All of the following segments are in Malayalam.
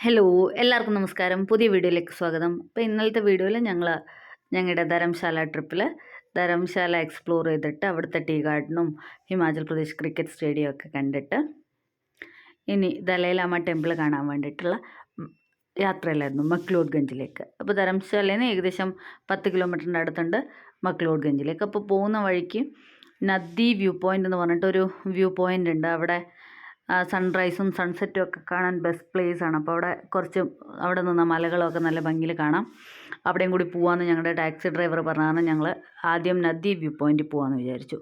ഹലോ എല്ലാവർക്കും നമസ്കാരം. പുതിയ വീഡിയോയിലേക്ക് സ്വാഗതം. അപ്പോൾ ഇന്നലത്തെ വീഡിയോയിൽ ഞങ്ങളുടെ ധരംശാല ട്രിപ്പിൽ ധരംശാല എക്സ്പ്ലോർ ചെയ്തിട്ട് അവിടുത്തെ ടീ ഗാർഡനും ഹിമാചൽ പ്രദേശ് ക്രിക്കറ്റ് സ്റ്റേഡിയം ഒക്കെ കണ്ടിട്ട് ഇനി ദലൈലാമ ടെമ്പിൾ കാണാൻ വേണ്ടിയിട്ടുള്ള യാത്രയിലായിരുന്നു മക്ലോഡ്ഗഞ്ചിലേക്ക്. അപ്പോൾ ധരംശാലയിൽ നിന്ന് ഏകദേശം 10 കിലോമീറ്ററിൻ്റെ അടുത്തുണ്ട് മക്ലോഡ്ഗഞ്ചിലേക്ക്. അപ്പോൾ പോകുന്ന വഴിക്ക് നദി വ്യൂ പോയിൻ്റ് എന്ന് പറഞ്ഞിട്ടൊരു വ്യൂ പോയിൻ്റ് ഉണ്ട്. അവിടെ സൺറൈസും സൺസെറ്റും ഒക്കെ കാണാൻ ബെസ്റ്റ് പ്ലേസ് ആണ്. അപ്പോൾ അവിടെ നിന്ന് മലകളൊക്കെ നല്ല ഭംഗിയിൽ കാണാം. അവിടെയും കൂടി പോകാമെന്ന് ഞങ്ങളുടെ ടാക്സി ഡ്രൈവർ പറഞ്ഞാണ്. ഞങ്ങൾ ആദ്യം നദി വ്യൂ പോയിൻറ്റിൽ പോകാമെന്ന് വിചാരിച്ചു.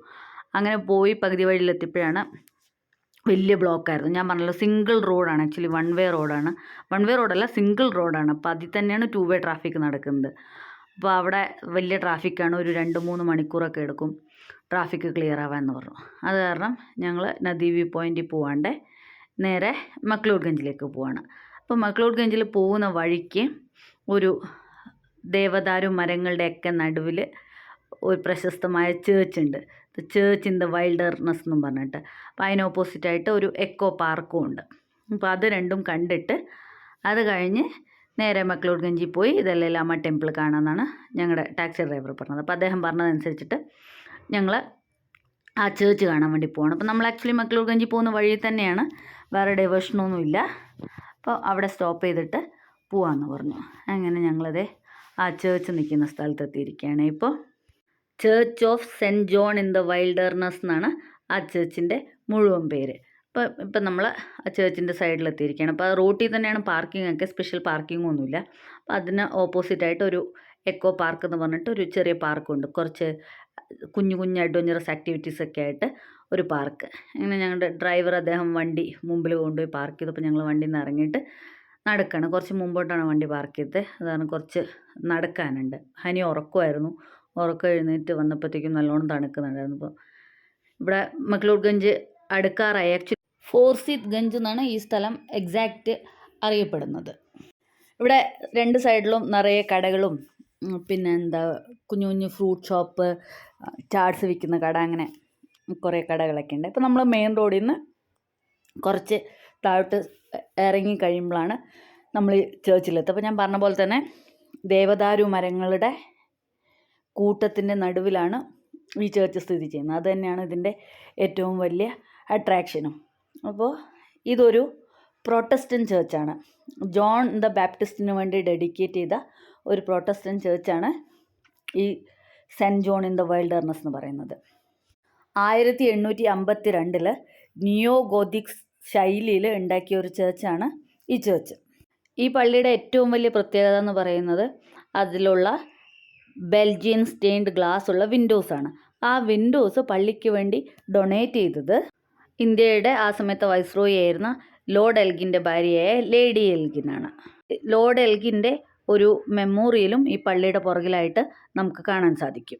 അങ്ങനെ പോയി പകുതി വഴിയിലെത്തിയപ്പോഴാണ് വലിയ ബ്ലോക്കായിരുന്നു. ഞാൻ പറഞ്ഞല്ലോ, സിംഗിൾ റോഡാണ്, ആക്ച്വലി വൺ വേ റോഡല്ല, സിംഗിൾ റോഡാണ്. അപ്പോൾ അതിൽ തന്നെയാണ് 2 വേ ട്രാഫിക് നടക്കുന്നത്. അപ്പോൾ അവിടെ വലിയ ട്രാഫിക്കാണ്. ഒരു 2-3 മണിക്കൂറൊക്കെ എടുക്കും ട്രാഫിക്ക് ക്ലിയർ ആവാമെന്ന് പറഞ്ഞു. അത് കാരണം ഞങ്ങൾ നദി വ്യൂ പോയിൻറ്റിൽ പോവാണ്ട് നേരെ മക്ലോഡ്ഗഞ്ചിലേക്ക് പോവാണ്. അപ്പോൾ മക്ലോഡ്ഗഞ്ചിൽ പോകുന്ന വഴിക്ക് ഒരു ദേവദാരു മരങ്ങളുടെയൊക്കെ നടുവിൽ ഒരു പ്രശസ്തമായ ചേർച്ച് ഉണ്ട്. ചേർച്ച് ഇൻ ദ വൈൽഡർനെസ് എന്നും പറഞ്ഞിട്ട്. അപ്പോൾ അതിന് ഓപ്പോസിറ്റായിട്ട് ഒരു എക്കോ പാർക്കും ഉണ്ട്. അപ്പോൾ അത് രണ്ടും കണ്ടിട്ട് അത് കഴിഞ്ഞ് നേരെ മക്ലോഡ്ഗഞ്ചിൽ പോയി ദലൈലാമ ടെമ്പിൾ കാണാമെന്നാണ് ഞങ്ങളുടെ ടാക്സി ഡ്രൈവർ പറഞ്ഞത്. അപ്പോൾ അദ്ദേഹം പറഞ്ഞതനുസരിച്ചിട്ട് ഞങ്ങൾ ആ ചേർച്ച് കാണാൻ വേണ്ടി പോകണം. അപ്പോൾ നമ്മൾ ആക്ച്വലി മക്ലോഡ്ഗഞ്ചിൽ പോകുന്ന വഴി തന്നെയാണ്, വേറെ ഡൈവേഷനൊന്നുമില്ല. അപ്പോൾ അവിടെ സ്റ്റോപ്പ് ചെയ്തിട്ട് പോവാമെന്ന് പറഞ്ഞു. അങ്ങനെ ഞങ്ങളത് ആ ചേർച്ച് നിൽക്കുന്ന സ്ഥലത്തെത്തിയിരിക്കുകയാണ്. ഇപ്പോൾ church of saint John in the wilderness എന്നാണ് ആ ചേർച്ചിൻ്റെ മുഴുവൻ പേര്. ഇപ്പം നമ്മൾ ആ ചേർച്ചിൻ്റെ സൈഡിലെത്തിയിരിക്കുകയാണ്. അപ്പോൾ ആ റോട്ടിൽ തന്നെയാണ് പാർക്കിംഗ് ഒക്കെ, സ്പെഷ്യൽ പാർക്കിംഗ് ഒന്നുമില്ല. അപ്പോൾ അതിന് ഓപ്പോസിറ്റായിട്ട് ഒരു എക്കോ പാർക്ക് എന്ന് പറഞ്ഞിട്ട് ഒരു ചെറിയ പാർക്കുണ്ട്. കുറച്ച് കുഞ്ഞു അഡ്വഞ്ചറസ് ആക്ടിവിറ്റീസൊക്കെ ആയിട്ട് ഒരു പാർക്ക്. അങ്ങനെ ഞങ്ങളുടെ ഡ്രൈവർ അദ്ദേഹം വണ്ടി മുമ്പിൽ കൊണ്ടുപോയി പാർക്ക് ചെയ്തപ്പോൾ ഞങ്ങൾ വണ്ടിയിൽ നിന്ന് ഇറങ്ങിയിട്ട് നടക്കുകയാണ്. കുറച്ച് മുമ്പോട്ടാണ് വണ്ടി പാർക്ക് ചെയ്തത്. അതാണ് കുറച്ച് നടക്കാനുണ്ട്. ഹനി ഉറക്കമായിരുന്നു. ഉറക്കം എഴുന്നേറ്റ് വന്നപ്പോഴത്തേക്കും നല്ലോണം തണുക്കുന്നുണ്ടായിരുന്നു. അപ്പോൾ ഇവിടെ മക്ലോഡ്ഗഞ്ച് അടുക്കാറായി. ആക്ച്വലി ഫോർസീത്ത് ഗഞ്ച് എന്നാണ് ഈ സ്ഥലം എക്സാക്റ്റ് അറിയപ്പെടുന്നത്. ഇവിടെ 2 സൈഡിലും നിറയെ കടകളും പിന്നെ കുഞ്ഞു ഫ്രൂട്ട് ഷോപ്പ്, ചാട്സ് വിൽക്കുന്ന കട, അങ്ങനെ കുറേ കടകളൊക്കെ ഉണ്ട്. ഇപ്പോൾ നമ്മൾ മെയിൻ റോഡിൽ നിന്ന് കുറച്ച് താഴോട്ട് ഇറങ്ങി കഴിയുമ്പോഴാണ് നമ്മൾ ചേർച്ചിലെത്തുക. അപ്പോൾ ഞാൻ പറഞ്ഞ പോലെ തന്നെ ദേവദാരു മരങ്ങളുടെ കൂട്ടത്തിൻ്റെ നടുവിലാണ് ഈ ചേർച്ച് സ്ഥിതി ചെയ്യുന്നത്. അത് തന്നെയാണ് ഇതിൻ്റെ ഏറ്റവും വലിയ അട്രാക്ഷനും. അപ്പോൾ ഇതൊരു പ്രൊട്ടസ്റ്റൻ്റ് ചേർച്ചാണ്. ജോൺ ദ ബാപ്റ്റിസ്റ്റിന് വേണ്ടി ഡെഡിക്കേറ്റ് ചെയ്ത ഒരു പ്രൊട്ടസ്റ്റൻ്റ് ചേർച്ചാണ് ഈ saint John in the wilderness എന്ന് പറയുന്നത്. 1852 നിയോ ഗോതിക് ശൈലിയിൽ ഉണ്ടാക്കിയ ഒരു ചേർച്ചാണ് ഈ ചേർച്ച്. ഈ പള്ളിയുടെ ഏറ്റവും വലിയ പ്രത്യേകത എന്ന് പറയുന്നത് അതിലുള്ള ബെൽജിയൻ സ്റ്റെയിൻഡ് ഗ്ലാസ് ഉള്ള വിൻഡോസാണ്. ആ വിൻഡോസ് പള്ളിക്ക് വേണ്ടി ഡൊണേറ്റ് ചെയ്തത് ഇന്ത്യയുടെ ആ സമയത്തെ വൈസ്രോയി ആയിരുന്ന ലോർഡ് എൽഗിൻ്റെ ഭാര്യയായ ലേഡി എൽഗിനാണ്. ലോർഡ് എൽഗിൻ്റെ ഒരു മെമ്മോറിയലും ഈ പള്ളിയുടെ പുറകിലായിട്ട് നമുക്ക് കാണാൻ സാധിക്കും.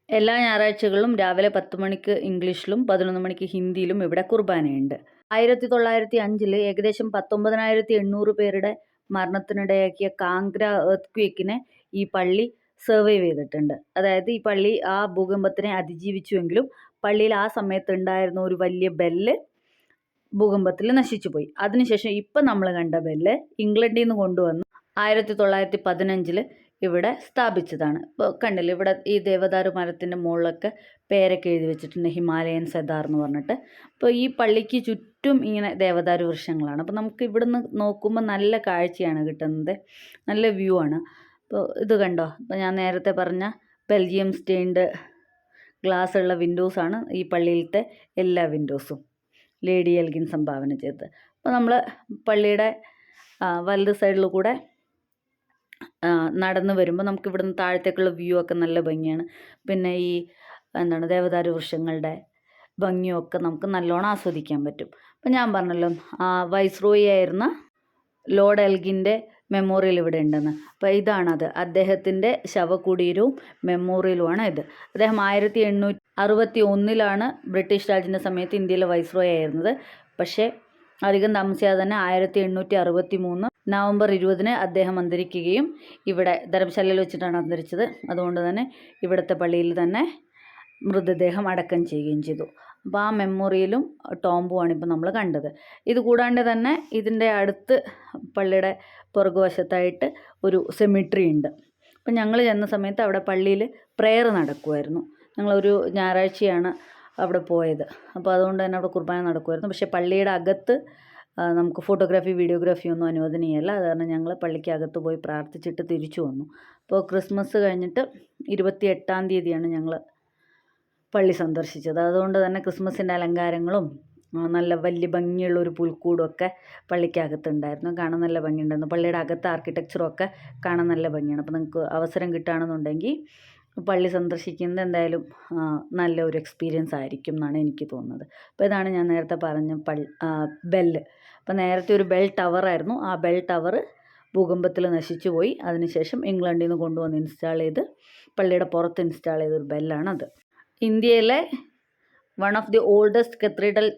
എല്ലാ ഞായറാഴ്ചകളിലും രാവിലെ 10 മണിക്ക് ഇംഗ്ലീഷിലും 11 മണിക്ക് ഹിന്ദിയിലും ഇവിടെ കുർബാനയുണ്ട്. 1905 ഏകദേശം 19,800 പേരുടെ മരണത്തിനിടയാക്കിയ കാംഗ്ര എർത്ത്ക്വേക്കിനെ ഈ പള്ളി സർവൈവ് ചെയ്തിട്ടുണ്ട്. അതായത് ഈ പള്ളി ആ ഭൂകമ്പത്തിനെ അതിജീവിച്ചുവെങ്കിലും പള്ളിയിൽ ആ സമയത്ത് ഉണ്ടായിരുന്ന ഒരു വലിയ ബെല്ല് ഭൂകമ്പത്തിൽ നശിച്ചു പോയി. അതിനുശേഷം ഇപ്പം നമ്മൾ കണ്ട ബെല്ല് ഇംഗ്ലണ്ടിൽ നിന്ന് കൊണ്ടുവന്ന് 1915 ഇവിടെ സ്ഥാപിച്ചതാണ്. ഇപ്പോൾ കണ്ടില്ല, ഇവിടെ ഈ ദേവദാരു മരത്തിൻ്റെ മുകളിലൊക്കെ പേരൊക്കെ എഴുതി വെച്ചിട്ടുണ്ട്, ഹിമാലയൻ സെദാർ എന്ന് പറഞ്ഞിട്ട്. അപ്പോൾ ഈ പള്ളിക്ക് ചുറ്റും ഇങ്ങനെ ദേവദാരു വൃക്ഷങ്ങളാണ്. അപ്പോൾ നമുക്ക് ഇവിടുന്ന് നോക്കുമ്പോൾ നല്ല കാഴ്ചയാണ് കിട്ടുന്നത്, നല്ല വ്യൂ ആണ്. അപ്പോൾ ഇത് കണ്ടോ, ഇപ്പോൾ ഞാൻ നേരത്തെ പറഞ്ഞ ബെൽജിയം സ്റ്റെയിൻഡ് ഗ്ലാസ് ഉള്ള വിൻഡോസാണ് ഈ പള്ളിയിലത്തെ എല്ലാ വിൻഡോസും ലേഡി എൽഗിൻ സംഭാവന ചെയ്തത്. അപ്പോൾ നമ്മൾ പള്ളിയുടെ വലത് സൈഡിൽ കൂടെ നടന്നു വരുമ്പോൾ നമുക്ക് ഇവിടുന്ന് താഴത്തേക്കുള്ള വ്യൂ ഒക്കെ നല്ല ഭംഗിയാണ്. പിന്നെ ഈ ദേവദാരു വൃക്ഷങ്ങളുടെ ഭംഗിയൊക്കെ നമുക്ക് നല്ലോണം ആസ്വദിക്കാൻ പറ്റും. അപ്പം ഞാൻ പറഞ്ഞല്ലോ, വൈസ്രോയി ആയിരുന്ന ലോർഡ് എൽഗിൻ്റെ മെമ്മോറിയൽ ഇവിടെ ഉണ്ടെന്ന്. അപ്പോൾ ഇതാണത്, അദ്ദേഹത്തിൻ്റെ ശവകുടീരവും മെമ്മോറിയലുമാണ് ഇത്. അദ്ദേഹം 1861 ബ്രിട്ടീഷ് രാജിൻ്റെ സമയത്ത് ഇന്ത്യയിലെ വൈസ്രോയി ആയിരുന്നത്. പക്ഷേ അധികം താമസിയാതെ തന്നെ 1863 നവംബർ 20 അദ്ദേഹം അന്തരിക്കുകയും ഇവിടെ ധരംശാലയിൽ വെച്ചിട്ടാണ് അന്തരിച്ചത്. അതുകൊണ്ട് തന്നെ ഇവിടുത്തെ പള്ളിയിൽ തന്നെ മൃതദേഹം അടക്കം ചെയ്യുകയും ചെയ്തു. അപ്പോൾ ആ മെമ്മോറിയലും ടോംബുമാണ് ഇപ്പോൾ നമ്മൾ കണ്ടത്. ഇത് കൂടാണ്ട് തന്നെ ഇതിൻ്റെ അടുത്ത് പള്ളിയുടെ പുറകുവശത്തായിട്ട് ഒരു സെമിട്രി ഉണ്ട്. അപ്പം ഞങ്ങൾ ചെന്ന സമയത്ത് അവിടെ പള്ളിയിൽ പ്രെയർ നടക്കുമായിരുന്നു. ഞങ്ങളൊരു ഞായറാഴ്ചയാണ് അവിടെ പോയത്. അപ്പോൾ അതുകൊണ്ട് തന്നെ അവിടെ കുർബാന നടക്കുമായിരുന്നു. പക്ഷേ പള്ളിയുടെ അകത്ത് നമുക്ക് ഫോട്ടോഗ്രാഫി വീഡിയോഗ്രാഫി ഒന്നും അനുവദനീയമല്ല. അത് കാരണം ഞങ്ങൾ പള്ളിക്ക് അകത്ത് പോയി പ്രാർത്ഥിച്ചിട്ട് തിരിച്ചു വന്നു. അപ്പോൾ ക്രിസ്മസ് കഴിഞ്ഞിട്ട് 28-ാം തീയതിയാണ് ഞങ്ങൾ പള്ളി സന്ദർശിച്ചത്. അതുകൊണ്ട് തന്നെ ക്രിസ്മസിൻ്റെ അലങ്കാരങ്ങളും നല്ല വലിയ ഭംഗിയുള്ളൊരു പുൽക്കൂടും ഒക്കെ പള്ളിക്കകത്തുണ്ടായിരുന്നു. കാണാൻ നല്ല ഭംഗിയുണ്ടായിരുന്നു. പള്ളിയുടെ അകത്ത് ആർക്കിടെക്ചറും ഒക്കെ കാണാൻ നല്ല ഭംഗിയാണ്. അപ്പോൾ നിങ്ങൾക്ക് അവസരം കിട്ടുകയാണെന്നുണ്ടെങ്കിൽ പള്ളി സന്ദർശിക്കുന്നത് എന്തായാലും നല്ലൊരു എക്സ്പീരിയൻസ് ആയിരിക്കും എന്നാണ് എനിക്ക് തോന്നുന്നത്. അപ്പോൾ ഇതാണ് ഞാൻ നേരത്തെ പറഞ്ഞ ബെല്ല്. അപ്പോൾ നേരത്തെ ഒരു ബെൽ ടവറായിരുന്നു. ആ ബെൽ ടവർ ഭൂകമ്പത്തിൽ നശിച്ചു പോയി. അതിനുശേഷം ഇംഗ്ലണ്ടിൽ നിന്ന് കൊണ്ടുവന്ന് ഇൻസ്റ്റാൾ ചെയ്ത് പള്ളിയുടെ പുറത്ത് ഇൻസ്റ്റാൾ ചെയ്തൊരു ബെല്ലാണത്. ഇന്ത്യയിലെ one of the oldest cathedral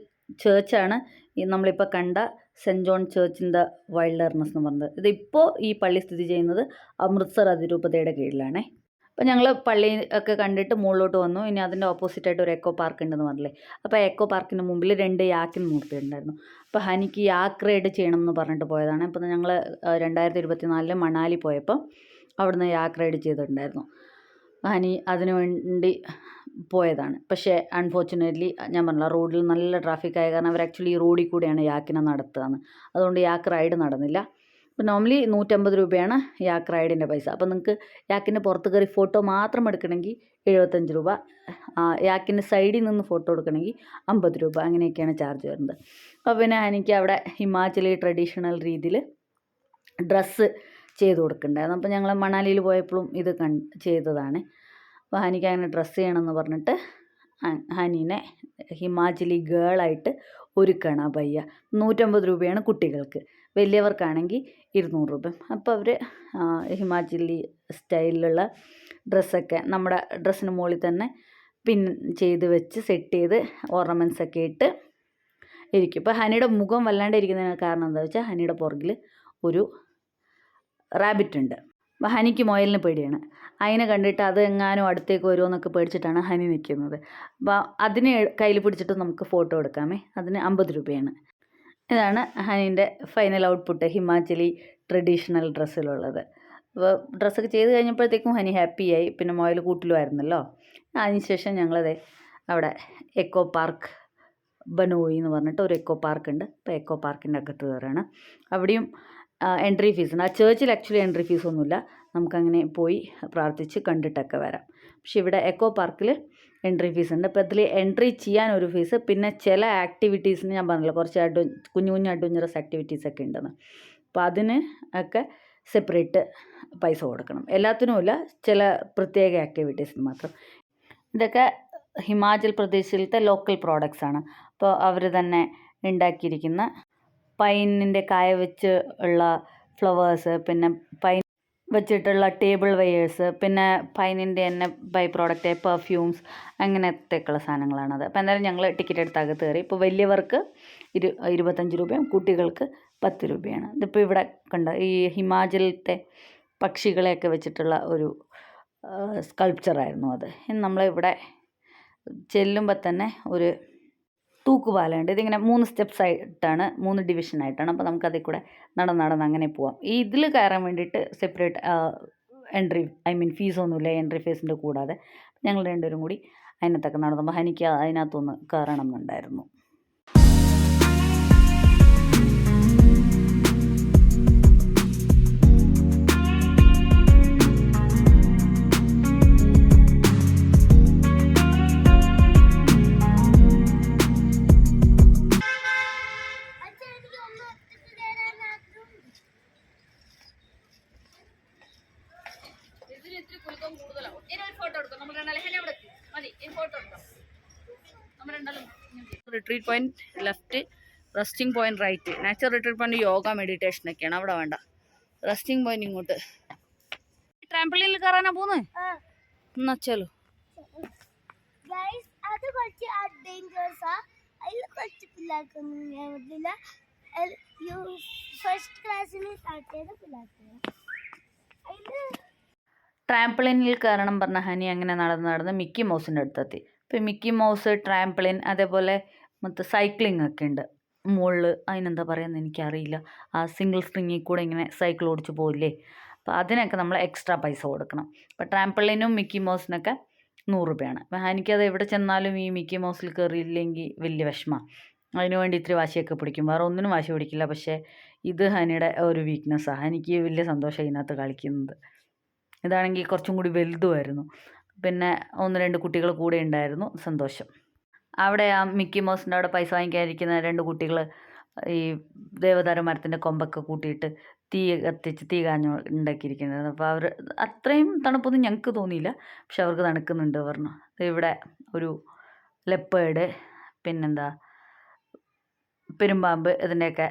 ചേർച്ചാണ് ഈ നമ്മളിപ്പോൾ കണ്ട saint John church in the wilderness എന്ന് പറഞ്ഞത്. ഇതിപ്പോൾ ഈ പള്ളി സ്ഥിതി ചെയ്യുന്നത് അമൃത്സർ അതിരൂപതയുടെ കീഴിലാണേ. അപ്പോൾ ഞങ്ങൾ പള്ളി ഒക്കെ കണ്ടിട്ട് മുകളിലോട്ട് വന്നു. ഇനി അതിൻ്റെ ഓപ്പോസിറ്റായിട്ട് ഒരു എക്കോ പാർക്ക് ഉണ്ടെന്ന് പറഞ്ഞില്ലേ. അപ്പോൾ എക്കോ പാർക്കിന് മുമ്പിൽ 2 യാക്കിൻ മൂർത്തി ഉണ്ടായിരുന്നു. അപ്പോൾ ഹനിക്ക് യാക്ക് റൈഡ് ചെയ്യണം എന്ന് പറഞ്ഞിട്ട് പോയതാണ്. അപ്പോൾ ഞങ്ങൾ 2024 മണാലി പോയപ്പോൾ അവിടുന്ന് യാക്ക് റൈഡ് ചെയ്തിട്ടുണ്ടായിരുന്നു. ഹനി അതിനു വേണ്ടി പോയതാണ്. പക്ഷേ അൺഫോർച്ചുനേറ്റ്ലി ഞാൻ പറഞ്ഞില്ല, റോഡിൽ നല്ല ട്രാഫിക് ആയ കാരണം അവർ ആക്ച്വലി ഈ റോഡിൽ കൂടെയാണ് യാക്കിനെ നടത്തുകയെന്ന്. അതുകൊണ്ട് യാക്ക് റൈഡ് നടന്നില്ല. അപ്പോൾ നോർമലി 150 രൂപയാണ് യാക്ക് റൈഡിൻ്റെ പൈസ. അപ്പോൾ നിങ്ങൾക്ക് യാക്കിൻ്റെ പുറത്ത് കയറി ഫോട്ടോ മാത്രം എടുക്കണമെങ്കിൽ 75 രൂപ, യാക്കിൻ്റെ സൈഡിൽ നിന്ന് ഫോട്ടോ എടുക്കണമെങ്കിൽ 50 രൂപ, അങ്ങനെയൊക്കെയാണ് ചാർജ് വരുന്നത്. അപ്പോൾ പിന്നെ എനിക്ക് അവിടെ ഹിമാചലി ട്രഡീഷണൽ രീതിയിൽ ഡ്രസ്സ് ചെയ്ത് കൊടുക്കുന്നുണ്ടായിരുന്നു. അപ്പോൾ ഞങ്ങൾ മണാലിയിൽ പോയപ്പോഴും ഇത് ചെയ്തതാണ്. അപ്പോൾ ഹനിക്ക് അങ്ങനെ ഡ്രസ്സ് ചെയ്യണമെന്ന് പറഞ്ഞിട്ട് ഹനീനെ ഹിമാചലി ഗേളായിട്ട് ഒരുക്കുകയാണ് ആ പയ്യ. 150 രൂപയാണ് കുട്ടികൾക്ക്, വലിയവർക്കാണെങ്കിൽ 200 രൂപ. അപ്പോൾ അവർ ഹിമാചലി സ്റ്റൈലിലുള്ള ഡ്രസ്സൊക്കെ നമ്മുടെ ഡ്രസ്സിന് മുകളിൽ തന്നെ പിൻ ചെയ്ത് വെച്ച് സെറ്റ് ചെയ്ത് ഓർണമെൻറ്റ്സൊക്കെ ഇട്ട് ഇരിക്കും. ഇപ്പോൾ ഹനിയുടെ മുഖം വല്ലാണ്ട് ഇരിക്കുന്നതിന് കാരണം എന്താ വെച്ചാൽ ഹനിയുടെ പുറകിൽ ഒരു റാബിറ്റ് ഉണ്ട്. അപ്പോൾ ഹനിക്ക് മുയലിന് പേടിയാണ്. അതിനെ കണ്ടിട്ട് അത് എങ്ങാനും അടുത്തേക്ക് വരുമോ എന്നൊക്കെ പേടിച്ചിട്ടാണ് ഹനി നിൽക്കുന്നത്. അപ്പോൾ അതിനെ കയ്യിൽ പിടിച്ചിട്ട് നമുക്ക് ഫോട്ടോ എടുക്കാമേ. അതിന് 50 രൂപയാണ്. ഇതാണ് ഹനീൻ്റെ ഫൈനൽ ഔട്ട്പുട്ട് ഹിമാചലി ട്രഡീഷണൽ ഡ്രസ്സിലുള്ളത്. അപ്പോൾ ഡ്രസ്സൊക്കെ ചെയ്ത് കഴിഞ്ഞപ്പോഴത്തേക്കും ഹനി ഹാപ്പിയായി. പിന്നെ മുയൽ കൂട്ടിലുമായിരുന്നല്ലോ. അതിനുശേഷം ഞങ്ങളത് അവിടെ എക്കോ പാർക്ക് ബനോയി എന്ന് പറഞ്ഞിട്ട് ഒരു എക്കോ പാർക്ക് ഉണ്ട്. അപ്പോൾ എക്കോ പാർക്കിൻ്റെ അകത്ത് കയറാണ്. അവിടെയും എൻട്രി ഫീസ് ഉണ്ട്. ആ ചേർച്ചിൽ ആക്ച്വലി എൻട്രി ഫീസൊന്നുമില്ല, നമുക്കങ്ങനെ പോയി പ്രാർത്ഥിച്ച് കണ്ടിട്ടൊക്കെ വരാം. പക്ഷേ ഇവിടെ എക്കോ പാർക്കിൽ എൻട്രി ഫീസ് ഉണ്ട്. അപ്പോൾ അതിൽ എൻട്രി ചെയ്യാൻ ഒരു ഫീസ്, പിന്നെ ചില ആക്ടിവിറ്റീസിന് ഞാൻ പറഞ്ഞല്ലോ കുറച്ച് കുഞ്ഞു കുഞ്ഞു അഡ്വഞ്ചറസ് ആക്ടിവിറ്റീസൊക്കെ ഉണ്ടെന്ന്. അപ്പോൾ അതിന് ഒക്കെ സെപ്പറേറ്റ് പൈസ കൊടുക്കണം. എല്ലാത്തിനുമില്ല, ചില പ്രത്യേക ആക്ടിവിറ്റീസിന് മാത്രം. ഇതൊക്കെ ഹിമാചൽ പ്രദേശിലത്തെ ലോക്കൽ പ്രോഡക്ട്സാണ്. അപ്പോൾ അവർ തന്നെ ഉണ്ടാക്കിയിരിക്കുന്ന പൈനിൻ്റെ കായ വെച്ച് ഉള്ള ഫ്ലവേഴ്സ്, പിന്നെ പൈൻ വെച്ചിട്ടുള്ള ടേബിൾ വെയേഴ്സ്, പിന്നെ പൈനിൻ്റെ തന്നെ ബൈ പ്രോഡക്റ്റ് പെർഫ്യൂംസ്, അങ്ങനത്തെയൊക്കെയുള്ള സാധനങ്ങളാണത്. അപ്പോൾ എന്തായാലും ഞങ്ങൾ ടിക്കറ്റ് എടുത്ത് അകത്ത് കയറി. ഇപ്പോൾ വലിയവർക്ക് 25 രൂപയും കുട്ടികൾക്ക് 10 രൂപയാണ്. ഇതിപ്പോൾ ഇവിടെ കണ്ട ഈ ഹിമാചലത്തെ പക്ഷികളെയൊക്കെ വെച്ചിട്ടുള്ള ഒരു സ്കൾപ്ചറായിരുന്നു അത്. നമ്മളിവിടെ ചെല്ലുമ്പോൾ തന്നെ ഒരു തൂക്കുപാലമുണ്ട്. ഇതിങ്ങനെ 3 സ്റ്റെപ്സ് ആയിട്ടാണ്, 3 ഡിവിഷനായിട്ടാണ്. അപ്പോൾ നമുക്കതിൽ കൂടെ നടന്ന് അങ്ങനെ പോവാം. ഈ ഇതിൽ കയറാൻ വേണ്ടിയിട്ട് സെപ്പറേറ്റ് ഫീസൊന്നുമില്ല, എൻട്രി ഫീസിൻ്റെ കൂടാതെ. ഞങ്ങൾ രണ്ടുപേരും കൂടി അതിനകത്തൊക്കെ നടന്നപ്പോൾ എനിക്ക് അതിനകത്തൊന്ന് കയറണം എന്നുണ്ടായിരുന്നു. Retreat point left, resting point right. Natural retreat point yoga meditation ഒക്കെയാണ്, അവിടെ വേണ്ട. റെസ്റ്റിംഗ് പോയിന്റ് ഇങ്ങോട്ട്. ട്രാംപലിനിൽ കയറാനാ പോന്ന് എന്നാ ചലോ. ട്രാംപലിനിൽ കയറണം പറഞ്ഞ ഹനി അങ്ങനെ നടന്ന് മിക്കി മൗസിൻ്റെ അടുത്തെത്തി. ഇപ്പം മിക്കി മൗസ്, ട്രാംപ്ലിൻ, അതേപോലെ മറ്റേ സൈക്ലിംഗ് ഒക്കെ ഉണ്ട് മുകളിൽ. അതിനെന്താ പറയുന്നത് എനിക്കറിയില്ല. ആ സിംഗിൾ സ്ട്രിങ്ങിൽ കൂടെ ഇങ്ങനെ സൈക്കിൾ ഓടിച്ച് പോയില്ലേ, അപ്പോൾ അതിനൊക്കെ നമ്മൾ എക്സ്ട്രാ പൈസ കൊടുക്കണം. അപ്പോൾ ട്രാംപ്ലിനും മിക്കി മൗസിനൊക്കെ 100 രൂപയാണ്. അപ്പോൾ എനിക്കത് എവിടെ ചെന്നാലും ഈ മിക്കി മൗസിൽ കയറിയില്ലെങ്കിൽ വലിയ വിഷമമാണ്. അതിന് വേണ്ടി ഇത്തിരി വാശിയൊക്കെ പിടിക്കും. വേറെ ഒന്നിനും വാശി പിടിക്കില്ല. പക്ഷേ ഇത് ഹനിയുടെ ഒരു വീക്ക്നെസ്സാണ്. എനിക്ക് വലിയ സന്തോഷം ഇതിനകത്ത് കളിക്കുന്നത്. ഇതാണെങ്കിൽ കുറച്ചും കൂടി വലുതുമായിരുന്നു. പിന്നെ 1-2 കുട്ടികൾ കൂടെ ഉണ്ടായിരുന്നു. സന്തോഷം. അവിടെ ആ മിക്കി മൗസിൻ്റെ അവിടെ പൈസ വാങ്ങിക്കാനിരിക്കുന്ന 2 കുട്ടികൾ ഈ ദേവദാരു മരത്തിൻ്റെ കൊമ്പൊക്കെ കൂട്ടിയിട്ട് തീ കത്തിച്ച് തീ കാഞ്ഞ് ഉണ്ടാക്കിയിരിക്കുന്നത്. അപ്പോൾ അവർ അത്രയും തണുപ്പൊന്നും ഞങ്ങൾക്ക് തോന്നിയില്ല, പക്ഷെ അവർക്ക് തണുക്കുന്നുണ്ട് പറഞ്ഞു. ഇവിടെ ഒരു ലെപ്പേർഡ്, പിന്നെന്താ പെരുമ്പാമ്പ്, ഇതിൻ്റെയൊക്കെ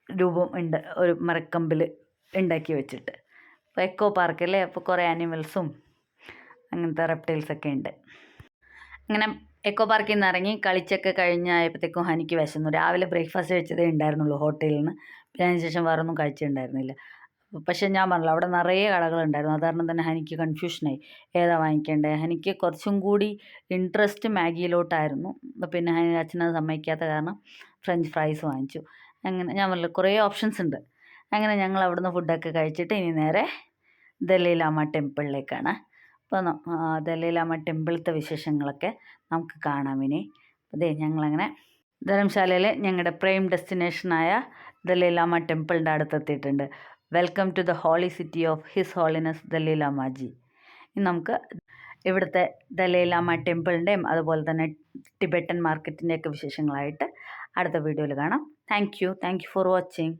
രൂപം ഉണ്ട് ഒരു മരക്കമ്പിൽ ഉണ്ടാക്കി വെച്ചിട്ട്. അപ്പോൾ എക്കോ പാർക്കല്ലേ, അപ്പോൾ കുറേ ആനിമൽസും അങ്ങനത്തെ റെപ്റ്റൈൽസൊക്കെ ഉണ്ട്. അങ്ങനെ എക്കോ പാർക്കിൽ നിന്ന് ഇറങ്ങി കളിച്ചൊക്കെ കഴിഞ്ഞായപ്പോഴത്തേക്കും ഹനിക്ക് വിശന്നു. രാവിലെ ബ്രേക്ക്ഫാസ്റ്റ് കഴിച്ചതേ ഉണ്ടായിരുന്നുള്ളൂ ഹോട്ടലിൽ നിന്ന്. പിന്നെ അതിന് ശേഷം വേറെ ഒന്നും കഴിച്ചിട്ടുണ്ടായിരുന്നില്ല. പക്ഷേ ഞാൻ പറഞ്ഞല്ലോ, അവിടെ നിറയെ കടകളുണ്ടായിരുന്നു. അത് കാരണം തന്നെ ഹനിക്ക് കൺഫ്യൂഷനായി ഏതാ വാങ്ങിക്കേണ്ടത്. ഹനിക്ക് കുറച്ചും കൂടി ഇൻട്രസ്റ്റ് മാഗിയിലോട്ടായിരുന്നു. പിന്നെ ഹനി അച്ഛനത് സമ്മതിക്കാത്ത കാരണം ഫ്രഞ്ച് ഫ്രൈസ് വാങ്ങിച്ചു. അങ്ങനെ ഞാൻ പറഞ്ഞല്ലോ കുറേ ഓപ്ഷൻസ് ഉണ്ട്. അങ്ങനെ ഞങ്ങൾ അവിടുന്ന് ഫുഡൊക്കെ കഴിച്ചിട്ട് ഇനി നേരെ ദലൈലാമ ടെമ്പിളിലേക്കാണ്. അപ്പോൾ ദലൈലാമ ടെമ്പിളത്തെ വിശേഷങ്ങളൊക്കെ നമുക്ക് കാണാം ഇനി. അതെ, ഞങ്ങളങ്ങനെ ധർമ്മശാലയിൽ ഞങ്ങളുടെ prime ഡെസ്റ്റിനേഷനായ Dalai Lama ടെമ്പിളിൻ്റെ അടുത്തെത്തിയിട്ടുണ്ട്. Welcome to the holy city of his holiness ദലൈലാമാജി. ഇനി നമുക്ക് ഇവിടുത്തെ ദലൈലാമ ടെമ്പിളിൻ്റെയും അതുപോലെ തന്നെ ടിബറ്റൻ മാർക്കറ്റിൻ്റെയൊക്കെ വിശേഷങ്ങളായിട്ട് അടുത്ത വീഡിയോയിൽ കാണാം. Thank you for watching.